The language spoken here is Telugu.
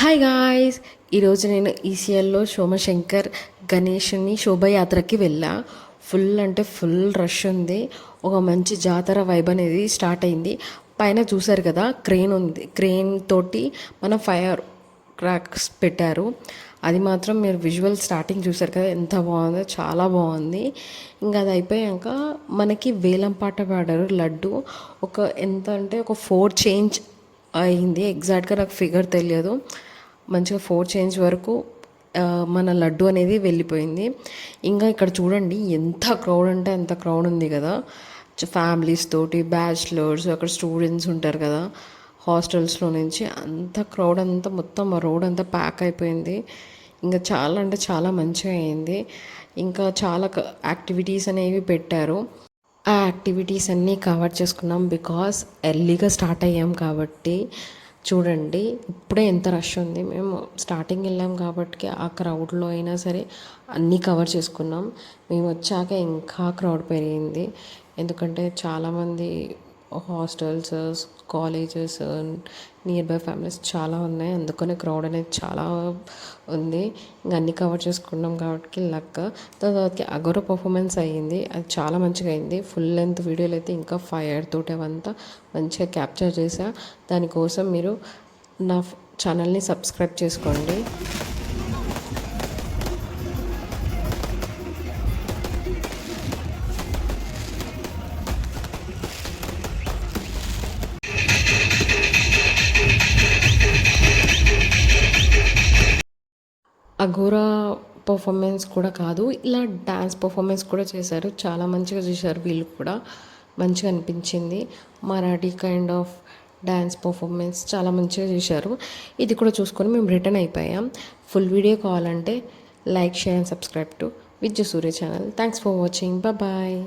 హాయ్ గాయ్స్, ఈరోజు నేను ఈసీఎల్లో సోమశంకర్ గణేష్ని శోభయాత్రకి వెళ్ళా. ఫుల్ అంటే ఫుల్ రష్ ఉంది. ఒక మంచి జాతర వైబ్ అనేది స్టార్ట్ అయింది. పైన చూసారు కదా, క్రెయిన్ ఉంది. క్రెయిన్ తోటి మన ఫైర్ క్రాక్స్ పెట్టారు. అది మాత్రం మీరు విజువల్ స్టార్టింగ్ చూసారు కదా, ఎంత బాగుందో, చాలా బాగుంది. ఇంకా అది అయిపోయాక మనకి వేలం పాట పాడారు. లడ్డు ఒక ఎంత అంటే ఒక 4 చేంజ్ అయింది. ఎగ్జాక్ట్గా నాకు ఫిగర్ తెలియదు. మంచిగా 4 చేంజ్ వరకు మన లడ్డు అనేది వెళ్ళిపోయింది. ఇంకా ఇక్కడ చూడండి ఎంత క్రౌడ్ అంటే అంత క్రౌడ్ ఉంది కదా. ఫ్యామిలీస్ తోటి, బ్యాచిలర్స్, అక్కడ స్టూడెంట్స్ ఉంటారు కదా హాస్టల్స్లో నుంచి, అంత క్రౌడ్ అంతా మొత్తం ఆ రోడ్ అంతా ప్యాక్ అయిపోయింది. ఇంకా చాలా అంటే చాలా మంచిగా అయింది. ఇంకా చాలా యాక్టివిటీస్ అనేవి పెట్టారు. ఆ యాక్టివిటీస్ అన్నీ కవర్ చేసుకున్నాం బికాస్ ఎర్లీగా స్టార్ట్ అయ్యాం కాబట్టి. చూడండి ఇప్పుడే ఎంత రష్ ఉంది. మేము స్టార్టింగ్ వెళ్ళాం కాబట్టి ఆ క్రౌడ్లో అయినా సరే అన్నీ కవర్ చేసుకున్నాం. మేము వచ్చాక ఇంకా క్రౌడ్ పెరిగింది. ఎందుకంటే చాలామంది hostels, colleges, near by families చాలా ఉన్నాయి. అందుకనే క్రౌడ్ అనేది చాలా ఉంది. ఇంకా అన్నీ కవర్ చేసుకున్నాం కాబట్టి లక్. తర్వాతకి అగోరా పర్ఫార్మెన్స్ అయ్యింది. అది చాలా మంచిగా అయింది. ఫుల్ లెంత్ వీడియోలు అయితే ఇంకా ఫైర్ తోటి అవంతా మంచిగా క్యాప్చర్ చేసా. దానికోసం మీరు నా ఛానల్ని సబ్స్క్రైబ్ చేసుకోండి. అఘోరా పర్ఫార్మెన్స్ కూడా కాదు, ఇలా డ్యాన్స్ పర్ఫార్మెన్స్ కూడా చేశారు. చాలా మంచిగా చేశారు. వీళ్ళు కూడా మంచిగా అనిపించింది. Marathi kind of dance performance చాలా మంచిగా చేశారు. ఇది కూడా చూసుకొని మేము రిటర్న్ అయిపోయాం. ఫుల్ వీడియో కావాలంటే like, share and subscribe to Vidya Surya channel. Thanks for watching. Bye.